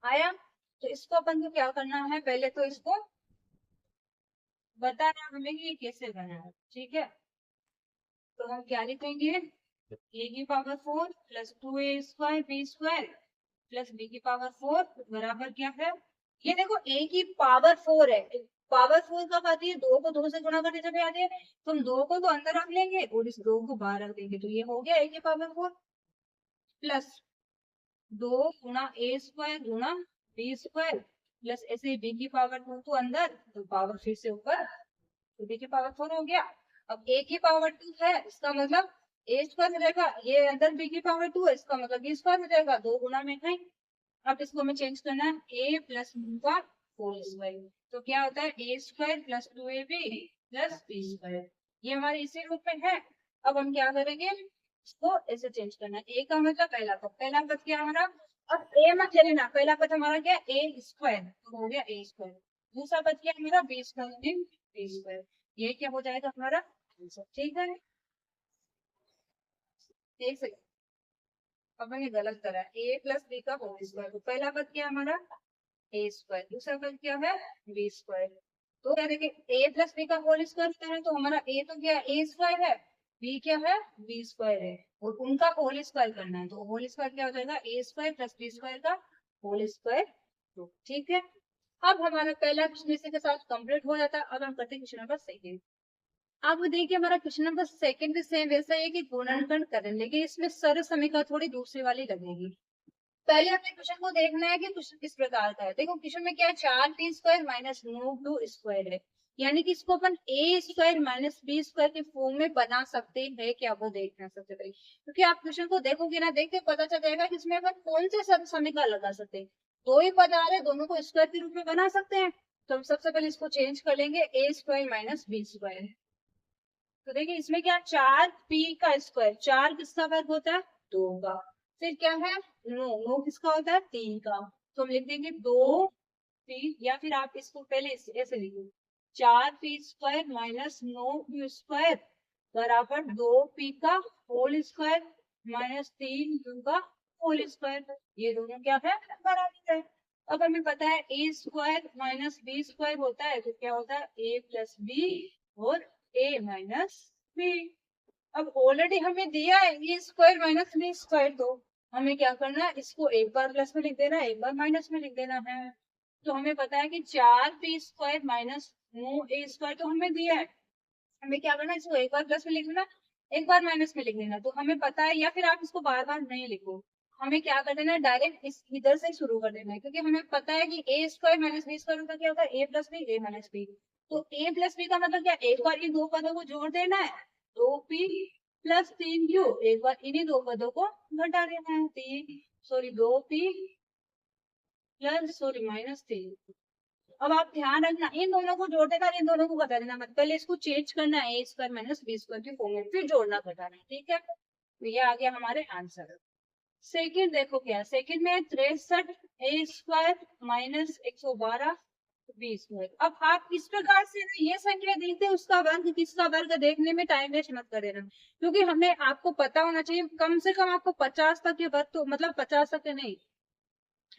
आया। तो इसको अपन को क्या करना है, पहले तो इसको बताना हमें कि ये कैसे बना है, ठीक है। तो हम क्या लिखेंगे, ए की power 4 plus 2a square B square plus B की पावर 4 बराबर क्या है, ये देखो ए की पावर 4 है, पावर 4 कब आती है, 2 को 2 से गुणा करके जब आती है, तो हम 2 को तो अंदर रख लेंगे और इस 2 को बाहर रख देंगे, तो ये हो गया ए की पावर 4 प्लस 2 गुना a स्क्वायर गुणा बी स्क्वायर प्लस ऐसे बी की पावर 2 तो अंदर, तो पावर फिर से ऊपर, तो बी की पावर 4 हो गया। अब ए की पावर 2 है, इसका मतलब ए स्क्वायर हो जाएगा, ये अंदर बी की पावर 2 है, इसका मतलब बी स्क्वायर हो जाएगा, 2 गुना में है। अब इसको हमें चेंज करना है ए प्लस बी का होल स्क्वायर, तो क्या होता है A square plus 2ab plus B square. ये हमारे इसी रूप में है। अब हम क्या करेंगे, इसको ऐसे चेंज करना है। ए का मतलब पहला पद क्या हमारा, अब ए मत ले लेना, पहला पद हमारा क्या है ए स्क्वायर, तो हो गया ए स्क्वायर। दूसरा पद क्या है मेरा बी स्क्वायर, बी स्क्वायर। ये क्या हो जाएगा हमारा आंसर, ठीक है। एक सेकंड, अब मैंने गलत करा, ए प्लस बी का होल स्क्वायर, तो पहला पद क्या है हमारा ए स्क्वायर, दूसरा पद क्या है बी स्क्वायर। तो क्या देखिए ए प्लस बी का होल स्क्वायर होता है, तो हमारा ए तो क्या ए स्क्वायर है, बी क्या है बी स्क्वायर है, और उनका होल स्क्वायर करना है, तो होल स्क्वायर क्या हो जाएगा A square plus B square का होल स्क्वायर, तो ठीक है। अब हमारा पहला क्वेश्चन इसी के साथ कंप्लीट हो जाता है। अब हम करते हैं क्वेश्चन नंबर सेकेंड। अब देखिए हमारा क्वेश्चन नंबर सेकंड भी सेम वैसा ही है कि गुणनखंड करें, लेकिन इसमें सर्व समीकरण थोड़ी दूसरी वाली लगेगी। पहले हमें क्वेश्चन को देखना है कि क्वेश्चन किस प्रकार का है। देखो क्वेश्चन में क्या है, 4p² माइनस 9q² है, यानी कि इसको अपन ए स्क्वायर माइनस बी स्क्वायर के फॉर्म में बना सकते हैं क्या, वो देखना है सबसे पहले। क्योंकि आप क्वेश्चन को देखोगे ना, देखते पता चल जाएगा कि इसमें अपन कौन से सर्व समीकरण लगा सकते हैं। दो ही पद आ रहे, दोनों को स्क्वायर के रूप में बना सकते हैं, तो हम सबसे पहले इसको चेंज कर लेंगे ए स्क्वायर माइनस बी स्क्वायर। तो देखिए इसमें क्या 4p का स्क्वायर, 4 किसका वर्ग होता है 2 का, फिर क्या है 9 किसका होता है 3 का, तो हम लिख देंगे 2p, या फिर आप इसको पहले ऐसे लिखो 4p² माइनस 9q² बराबर 2p का होल स्क्वायर माइनस 3q का होल स्क्वायर। ये दोनों क्या है बराबर है। अब हमें पता है A square minus B square होता है, तो क्या होता है ए प्लस बी और ए माइनस बी। अब ऑलरेडी हमें दिया है A square minus B square, तो हमें क्या करना है, इसको एक बार प्लस में लिख देना है, एक बार माइनस में लिख देना है। तो हमें पता है कि 4p² माइनस 9a² तो हमें दिया है, हमें क्या करना है, इसको एक बार प्लस में लिख देना, एक बार माइनस में लिख देना। तो हमें पता है, या फिर आप इसको बार बार नहीं लिखो, हमें क्या कर देना है डायरेक्ट इस इधर से शुरू कर देना है, क्योंकि हमें पता है कि ए स्क्वायर माइनस बी स्क्वायर का क्या होता है A plus B A minus B. तो ए प्लस बी का मतलब क्या, एक बार इन दो पदों को जोड़ देना है, 2p प्लस 3q, एक बार इन्हीं दो पदों को घटा देना है, 2p प्लस माइनस 3। अब आप ध्यान रखना, इन दोनों को जोड़ देना, इन दोनों को घटा देना मत, पहले इसको चेंज करना है A square minus B square के फॉर्म में, फिर जोड़ना घटाना, ठीक है। तो ये आ गया हमारे आंसर। सेकंड देखो क्या, सेकंड में 63a² माइनस 112 बी स्क्वायर। अब आप इस प्रकार से ना ये संख्या देखते हैं, उसका वर्ग किसका वर्ग देखने में टाइम वेस्ट मत करे ना, क्योंकि हमें आपको पता होना चाहिए कम से कम आपको 50 तक के वर्ग, तो मतलब 50 तक के नहीं,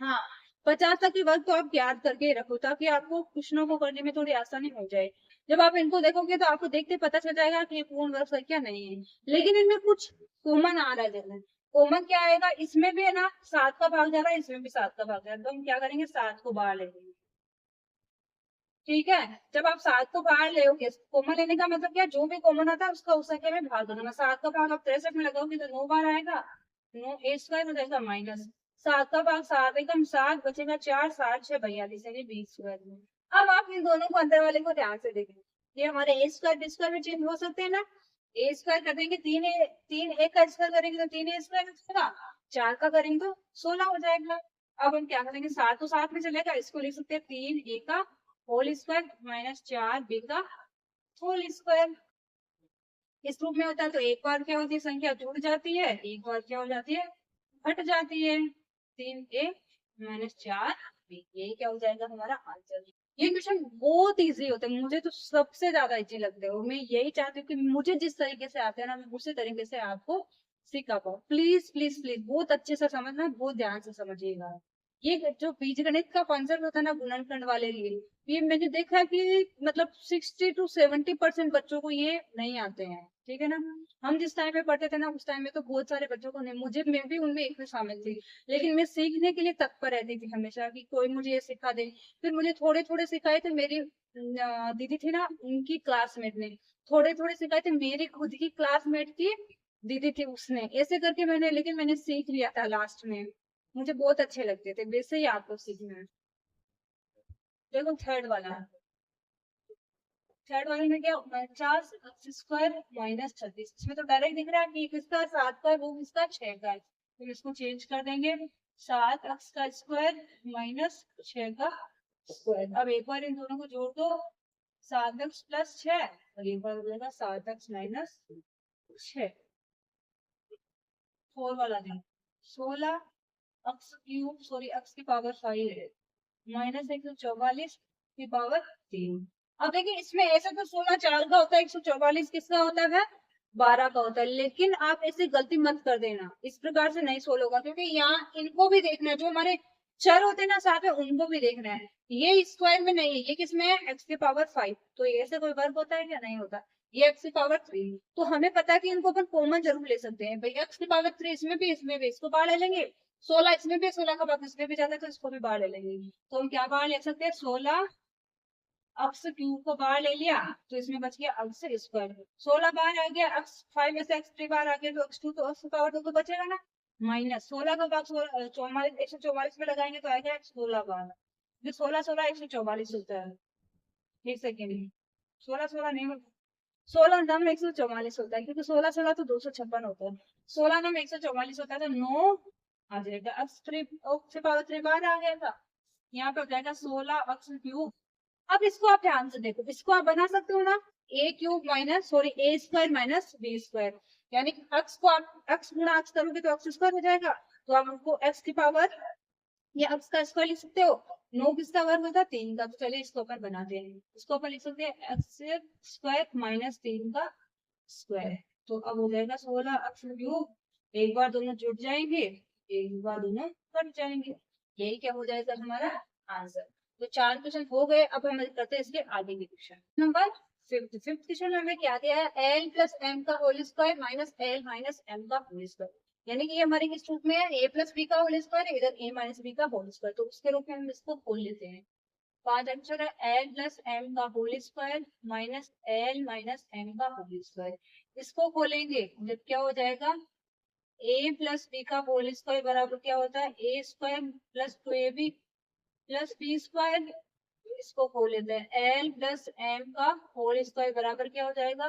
हाँ 50 तक के वर्ग तो आप याद करके रखो, ताकि आपको क्वेश्चनों को करने में थोड़ी आसानी हो जाए। जब आप इनको देखोगे तो आपको देखते पता चल जाएगा कि ये पूर्ण वर्ग संख्या नहीं है, लेकिन इनमें कुछ कॉमन आ रहा है। जैसे कॉमन क्या आएगा, इसमें भी है ना 7 का भाग जा रहा है, इसमें भी 7 का भाग जा रहा है, तो हम क्या करेंगे 7 को बाहर लेंगे, ठीक है। जब आप 7 को बाहर ले कॉमन लेने का मतलब क्या, जो भी कॉमन आता है उसका उस संख्या में भाग देना। 7 का भाग आप 63 में लगाओगे तो 9 बार आएगा, 9a² हो जाएगा माइनस 7 का भाग 7 एकम 7 बचेगा 4, 7 6 42 यानी 20²। अब आप इन दोनों को अंदर वाले को ध्यान से देखें, ये हमारे a² b² में चेंज हो सकते हैं ना, a² कर देंगे 3 का स्क्वायर करेंगे तो 3a² हो जाएगा, 4 का करेंगे तो 16 हो जाएगा। अब हम क्या करेंगे, 7 तो 7 में चलेगा, इसको लिख सकते हैं 3a का होल स्क्वायर माइनस 4b का होल स्क्वायर। इस रूप में होता है, तो एक बार क्या होती है संख्या जुड़ जाती है, एक बार क्या हो जाती है घट जाती है, 3a माइनस 4b, ये क्या हो जाएगा हमारा आंसर। ये क्वेश्चन बहुत इजी होते हैं, मुझे तो सबसे ज्यादा इजी लगते हैं, और मैं यही चाहती हूँ कि मुझे जिस तरीके से आते हैं ना, मैं उसी तरीके से आपको सिखा पाऊँ। प्लीज प्लीज प्लीज बहुत अच्छे से समझना, बहुत ध्यान से समझिएगा। ये जो बीजगणित का कॉन्सेप्ट होता है ना गुणनखंड वाले लिए, ये मैंने देखा है कि मतलब 60 to 70% बच्चों को ये नहीं आते हैं, ठीक है ना। हम जिस टाइम पे पढ़ते थे ना, उस टाइम में तो बहुत सारे बच्चों को नहीं, मैं भी उनमें एक में शामिल थी, लेकिन मैं सीखने के लिए तत्पर रहती थी हमेशा कि कोई मुझे ये सिखा दे। फिर मुझे थोड़े थोड़े सिखाए थे मेरी दीदी थी ना, उनकी क्लासमेट ने थोड़े थोड़े सिखाए थे, मेरी खुद की क्लासमेट की दीदी थी उसने, ऐसे करके मैंने, लेकिन मैंने सीख लिया था लास्ट में, मुझे बहुत अच्छे लगते थे, वैसे ही आपको सीखना है। देखो थर्ड वाले में क्या 49 माइनस 36, इसमें तो डायरेक्ट दिख रहा है कि किसका 7 का है, वो किसका 6 का है, तो इसको चेंज कर देंगे 7x का स्क्वायर माइनस 6 का स्क्वायर। अब एक बार इन दोनों को जोड़ दो, 7x प्लस 6 और ये बार हो जाएगा 7x माइनस 6। 4 वाला दिन 16 एक्स क्यूब सॉरी एक्स की पावर 5 माइनस 144 की पावर 3। अब देखिए इसमें ऐसा तो 16 4 का होता है, 144 किसका होता है, 12 का होता है। लेकिन आप ऐसे गलती मत कर देना, इस प्रकार से नहीं सोल्व होगा, क्योंकि यहाँ इनको भी देखना है, जो हमारे चर होते हैं ना साथ में उनको भी देखना है। ये स्क्वायर में नहीं है, ये किसमें है, एक्स की पावर 5। तो ऐसे कोई वर्ग होता है क्या, नहीं होता। ये एक्स की पावर 3, तो हमें पता है कि इनको अपन कॉमन जरूर ले सकते हैं भाई। एक्स की पावर 3 इसमें भी इसको बाहर ले लेंगे। 16 इसमें भी, 16 का भाग इसमें भी जाता है, तो इसको भी बाहर ले लेंगे। तो हम क्या बाहर ले सकते हैं, 16 एक्स क्यूब को बाहर ले लिया, तो इसमें बच गया एक्स स्क्वायर। 16 बाहर आ गया, एक्स 5 में से एक्स 3 बाहर आ गया, तो x2 तो x पावर 2 तो बचेगा ना। माइनस 16 का भाग 44 144 में लगाएंगे तो आएगा 16 बाहर। ये 16 16 144 होता है। एक सेकेंड, 16 16 नहीं, 16 नम 144 होता है, क्योंकि 16 16 तो 256 होता है। 16 नम 144 होता है, तो 9 आ जाएगा। एक्स 3 से पावर 3 बाहर आ गया था, यहाँ पे हो जाएगा 16 एक्स क्यूब। अब इसको आप ध्यान से देखो, इसको आप बना सकते हो ना, ए क्यूब माइनस सॉरी ए स्क्वायर माइनस बी स्क्वायर, यानी कि एक्स को आप एक्स गुणा एक्स करोगे तो एक्स स्क्वायर हो जाएगा। तो आप हमको एक्स की पावर या एक्स का स्क्वायर लिख सकते हो। 9 किसका वर्ग होता है, 3 का। तो चलिए इसको अपन बनाते हैं, इसको अपन लिख सकते हैं एक्स स्क्वायर माइनस 3 का स्क्वायर। तो अब हो जाएगा 16 एक्स क्यूब, एक बार दोनों जुड़ जाएंगे, एक बार दोनों कट जाएंगे। यही क्या हो जाएगा हमारा आंसर। तो 4 क्वेश्चन हो गए। अब हम करते हैं इसके आगे के क्वेश्चन। नंबर फिफ्थ क्वेश्चन में हमें क्या दिया है, एल प्लस एम का whole square minus L minus M का होल स्क्वायर। यानी कि ये हमारे किस रूप में है, ए प्लस बी का होल स्क्वायर, इधर ए माइनस बी का होल स्क्वायर। तो उसके रूप में हम इसको खोल लेते हैं। 5 आंसर है, एल प्लस एम का whole square minus L minus M का होल स्क्वायर। इसको खोलेंगे जब क्या हो जाएगा, ए प्लस बी का होल स्क्वायर बराबर क्या होता है, A square plus 2ab plus B square. इसको खोल लेते हैं, एल प्लस एम का होल स्क्वायर बराबर क्या हो जाएगा,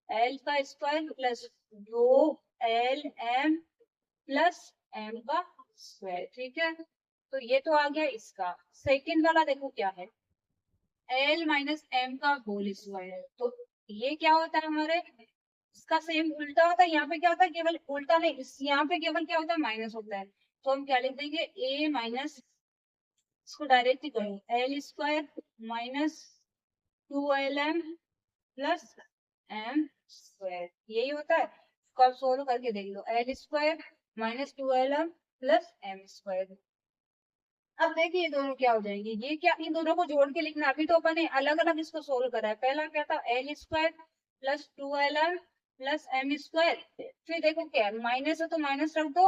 एल का square plus 2lm plus M का स्क्वायर। ठीक है, तो ये तो आ गया इसका। सेकंड वाला देखो क्या है, एल माइनस एम का होल स्क्वायर। तो ये क्या होता है हमारे, इसका सेम उल्टा होता है। यहाँ पे क्या होता है, केवल उल्टा नहीं, यहाँ पे केवल क्या होता है, माइनस होता है। तो हम क्या लिख देंगे, ए माइनस, इसको डायरेक्टली करो, L square minus 2lm plus M square, यही होता है। इसको आप सोल्व करके देख लो, L square minus 2lm plus M square. अब देखिए ये दोनों क्या हो जाएंगे, ये क्या, इन दोनों को जोड़ के लिखना। अभी तो अपन ने अलग अलग इसको सोल्व करा है। पहला क्या था, L square plus 2lm plus M square. फिर देखो क्या है, माइनस है तो माइनस रख दो।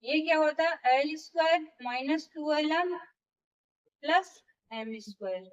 ये क्या होता है, L square minus 2lm plus M square.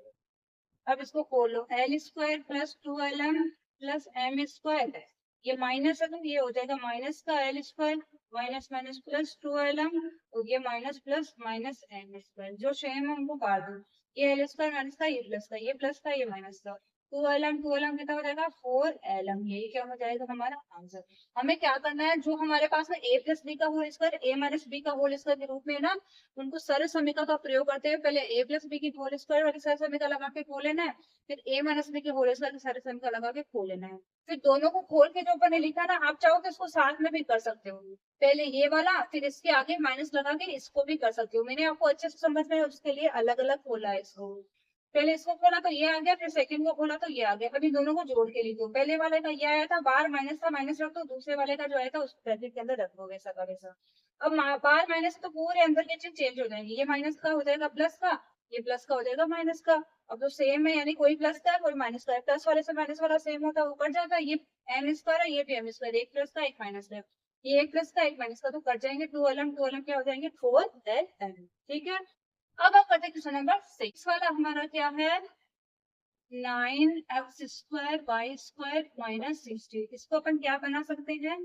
अब इसको खोलो, L square plus 2lm plus M square. ये माइनस है तो ये हो जाएगा माइनस का L square minus minus plus 2lm, और ये minus plus minus M square. जो सेम है उनको काट दो, ये एल स्क्वायर माइनस का, ये प्लस का, ये प्लस का, ये माइनस का। 2lm कितना हो जाएगा, 4lm। यही क्या हो जाएगा हमारा आंसर। हमें क्या करना है, जो हमारे पास में a प्लस बी का होल स्क्वायर ए माइनस बी का होल स्क्वायर के रूप में है ना, उनको सरल समीकरण का प्रयोग करते हैं। पहले a प्लस बी की होल स्क्वायर वाली सरल समीकरण लगा के खोल लेना है, फिर a माइनस बी की होल स्क्वायर की सरल समीकरण लगा के खोल लेना है। फिर दोनों को खोल के जो अपन ने लिखा ना, आप चाहो तो इसको साथ में भी कर सकते हो। पहले ये वाला, फिर इसके आगे माइनस लगा के इसको भी कर सकते हो। मैंने आपको अच्छे से समझ में उसके लिए अलग अलग खोला है इसको। पहले इसको खोला तो ये आ गया, फिर सेकंड को खोला तो ये आ गया। अभी दोनों को जोड़ के लिखो, पहले वाले का ये आया था, बाहर माइनस था, माइनस रख दो। दूसरे वाले का जो आया था उसको ब्रैकेट के अंदर रख दो, वैसा का वैसा। अब बाहर माइनस तो पूरे अंदर के चीज चेंज हो जाएंगे। ये माइनस का हो जाएगा प्लस का, ये प्लस का हो जाएगा माइनस का। अब तो सेम है, यानी कोई प्लस का है कोई माइनस का है। प्लस वाले से माइनस वाला सेम होता है, वो कट जाता है। ये एम स्क्वायर है, ये भी एम स्क्वायर, एक प्लस का एक माइनस का, ये एक प्लस का एक माइनस का, तो कट जाएंगे। 2lm क्या हो जाएंगे, 4lm। ठीक है, अब आप करते हैं क्वेश्चन नंबर 6 वाला। हमारा क्या है, 9x square Y square minus 60। इसको अपन क्या बना सकते हैं,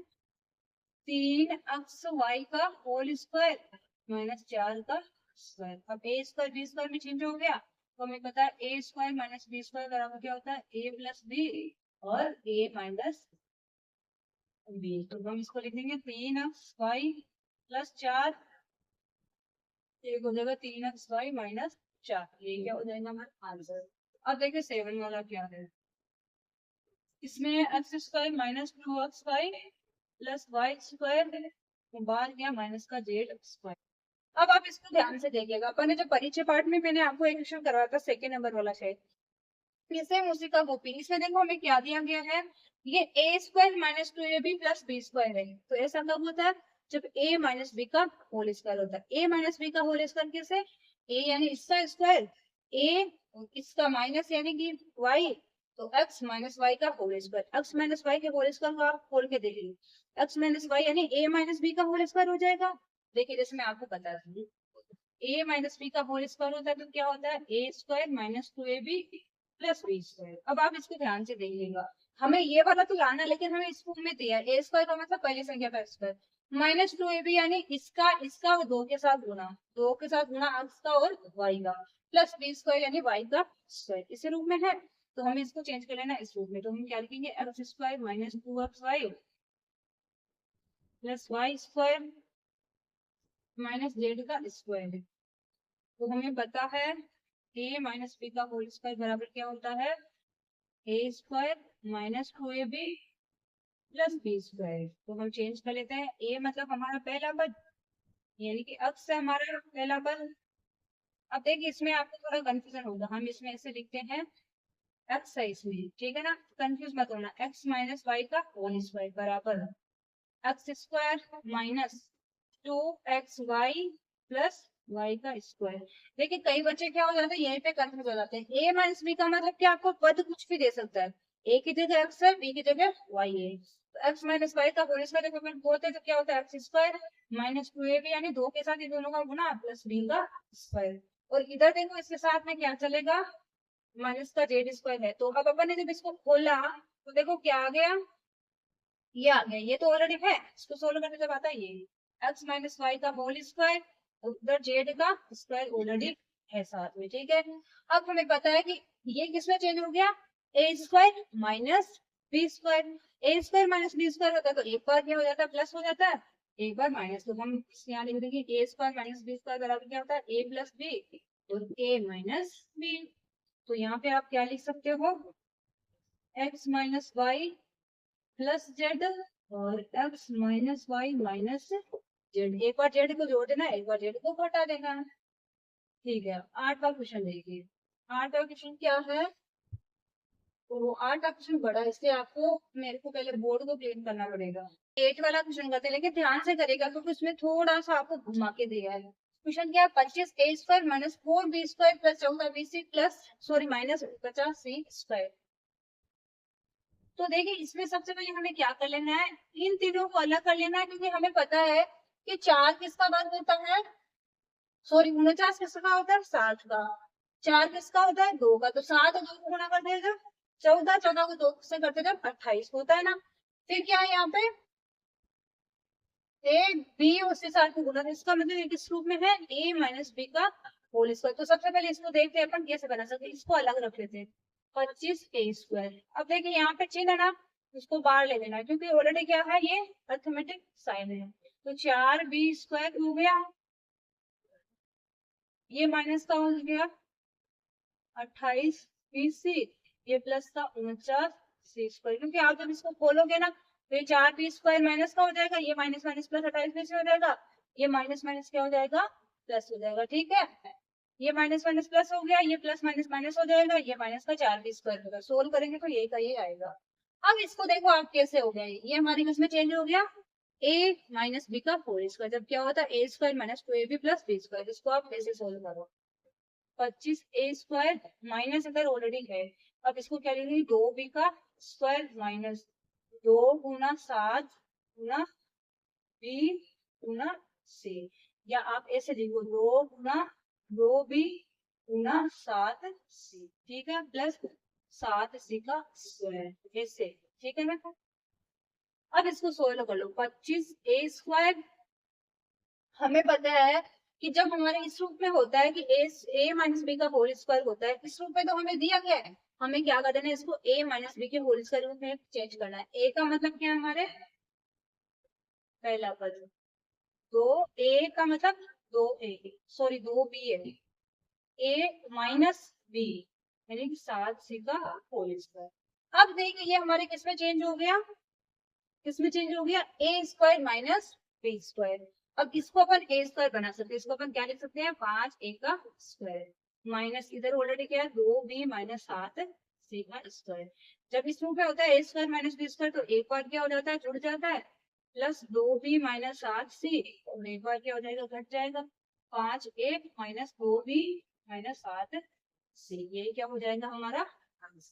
3x वाई का होल स्क्वायर माइनस 4 का स्क्वायर। अब ए स्क्वायर बी स्क्वायर में चेंज हो गया, तो हमें पता है A square minus B square बराबर क्या होता है, ए प्लस बी और ए माइनस बी। तो हम इसको लिख देंगे 3x वाई प्लस 4, एक हो जाएगा 3x वाई माइनस 4। ये क्या हो जाएगा हमारा आंसर। अब देखिए 7 वाला क्या है, इसमें X square minus 2xy plus Y square बाहर गया माइनस का जेड स्क्वायर। अब आप इसको ध्यान से देखिएगा, अपन ने जो परिचय पाठ में मैंने आपको एक क्वेश्चन करवाया था सेकेंड नंबर वाला शायद, ये सेम उसी का कॉपी। इसमें देखो हमें क्या दिया गया है, ये A square minus 2ab plus B square है। तो ऐसा कब होता है, जब a माइनस बी का होल स्क्वायर होता है। a माइनस बी का होल स्क्वायर कैसे, a यानी इसका स्क्वायर, a इसका माइनस यानी कि y, तो x माइनस वाई का whole square. x minus Y के होल स्क्वायर को आप खोल के देख लीजिए, x माइनस वाई यानी a माइनस बी का होल स्क्वायर हो जाएगा। देखिए जैसे मैं आपको बता दूंगी, a माइनस बी का होल स्क्वायर होता है तो क्या होता है, a square minus 2ab plus B square. अब आप इसको ध्यान से देखिएगा, हमें ये वाला तो लाना है, लेकिन हमें इसको में दिया है ए स्क्वायर का मतलब पहली संख्या का स्क्वायर, माइनस 2ab यानी इसका और दो के साथ गुना, दो के साथ गुना एक्स का और वाई का, प्लस बी स्क्वायर यानी वाई का स्क्वायर। इसी रूप में है तो हमें इसको चेंज कर लेना इस रूप में। तो हम क्या लिखेंगे, X square minus 2xy plus Y square minus Z का स्क्वायर। तो हमें पता है a माइनस बी का होल स्क्वायर बराबर क्या होता है, a square minus 2ab plus B square. तो हम चेंज कर लेते हैं, a मतलब हमारा पहला पद यानी कि x है हमारा पहला पद। अब देखिए इसमें आपको थोड़ा कंफ्यूजन होगा, हम इसमें ऐसे लिखते हैं x है इसमें, ठीक है ना, कंफ्यूज मत होना, x माइनस वाई का होल स्क्वायर बराबर X square minus 2xy plus Y का स्क्वायर। देखिए कई बच्चे क्या हो जाते हैं, यहीं पे कंफ्यूज हो जाते हैं। a माइनस बी का मतलब कि आपको पद कुछ भी दे सकता है, a की जगह x है, b की जगह y है। तो x माइनस वाई का होल स्क्वायर जब अपन बोलते हैं तो क्या होता है, एक्स स्क्वायर माइनस 2ab यानी दो के साथ ये दोनों का गुना प्लस b का स्क्वायर। और इधर देखो इसके साथ में क्या चलेगा, माइनस का जेड स्क्वायर है। तो अब अपन ने जब इसको खोला तो देखो क्या आ गया, ये आ गया, ये तो ऑलरेडी है, इसको सोल्व करने जब आता है ये एक्स माइनस वाई का होल स्क्वायर, उधर जेड का स्क्वायर ऑलरेडी है साथ में, ठीक है। अब हमें पता है कि ये किसमें चेंज हो गया, ए square minus B square. A square minus B square होता है तो एक बार क्या हो जाता है, प्लस हो जाता है, एक बार माइनस। तो हम यहाँ लिख देंगे ए स्क्वायर माइनस बी स्क्वायर बराबर क्या होता है, ए प्लस बी और ए माइनस बी। तो यहाँ पे आप क्या लिख सकते हो, X minus Y plus Z और X minus Y minus Z. एक बार जेड को जोड़ देना, एक बार जेड को घटा देना, ठीक है। 8वां क्वेश्चन देखिए, 8वां क्वेश्चन क्या है, तो 8वां क्वेश्चन बड़ा है इसलिए आपको मेरे को पहले बोर्ड को क्लीन करना पड़ेगा। 8 वाला क्वेश्चन करते हैं, लेकिन ध्यान से करेगा क्योंकि उसमें थोड़ा सा आपको घुमा के दिया है। क्वेश्चन क्या है, 25a square minus 4b square plus 14bc plus sorry minus 50c square. तो देखिए इसमें सबसे पहले हमें क्या कर लेना है, इन तीनों को अलग कर लेना है, क्योंकि हमें पता है कि 4 किसका वर्ग होता है, सॉरी 49 किसका होता है, 60 का। 4 किसका होता है, 2 का। तो 7 और 2 को गुणा कर देगा 14, 14 को 2 से करते जब 28 होता है ना। फिर क्या है यहाँ पे, ए बी उसके साथ में गुणा, इसका मतलब ये किस रूप में है, ए माइनस बी का होल स्क्वायर। तो सबसे पहले इसको देखते हैं अपन कैसे बना सकते हैं, इसको अलग रख लेते हैं, 25a स्क्वायर। अब देखिए यहाँ पे चिन्ह है ना, उसको बाहर ले लेना है क्योंकि ऑलरेडी क्या है, ये अर्थमेटिक साइन है। तो 4b स्क्वायर हो गया, ये माइनस का हो गया 28bc, ये प्लस का 49c स्क्वायर। क्योंकि आप जब इसको खोलोगे ना तो ये 4b स्क्वायर माइनस का हो जाएगा, ये माइनस माइनस प्लस 28bc हो जाएगा, ये माइनस माइनस क्या हो जाएगा, प्लस हो जाएगा, ठीक है। ये माइनस माइनस प्लस हो गया, ये प्लस माइनस माइनस हो जाएगा, ये माइनस का 4b स्क्वायर होगा। सोल्व करेंगे तो ये का ये आएगा। अब इसको देखो आप कैसे हो गया, ये हमारी किसमें चेंज हो गया, a माइनस बी का होल स्क्वायर। जब क्या होता है, a square minus 2ab plus B square. इसको आप कैसे सोल्व करो, 25a स्क्वायर माइनस इधर ऑलरेडी है, अब इसको क्या लिखेंगे, 2b का स्क्वायर माइनस 2 गुना 7 गुना b गुना c, या आप ऐसे लिखो 2 गुना 2b गुना 7c, ठीक है, प्लस 7c का स्क्वायर ऐसे, ठीक है ना। अब इसको सोल्व कर लो, 25a स्क्वायर हमें पता है कि जब हमारे इस रूप में होता है कि a माइनस बी का होल स्क्वायर होता है, इस रूप में तो हमें दिया गया है, हमें क्या कर देना है, इसको a माइनस बी के होल स्क्वायर में चेंज करना है। a का मतलब क्या है, हमारे पहला पद, तो a का मतलब 2a, सॉरी 2b है, a माइनस बी यानी कि 7c का होल स्क्वायर। अब देखिए ये हमारे किसमें चेंज हो गया, किसमें चेंज हो गया, ए स्क्वायर माइनस बी स्क्वायर। अब इसको अपन ए स्क्वायर बना सकते हैं, इसको अपन क्या लिख सकते हैं, 5a का स्क्वायर माइनस इधर ऑलरेडी क्या है 2b माइनस 7c का स्क्वायर। जब इस रूप में होता है A square minus B square तो एक बार क्या हो जाता है, जुड़ जाता है, प्लस 2b माइनस 7c और एक बार क्या हो जाएगा, घट जाएगा, 5a minus 2b minus 7c, ये क्या हो जाएगा हमारा आंसर।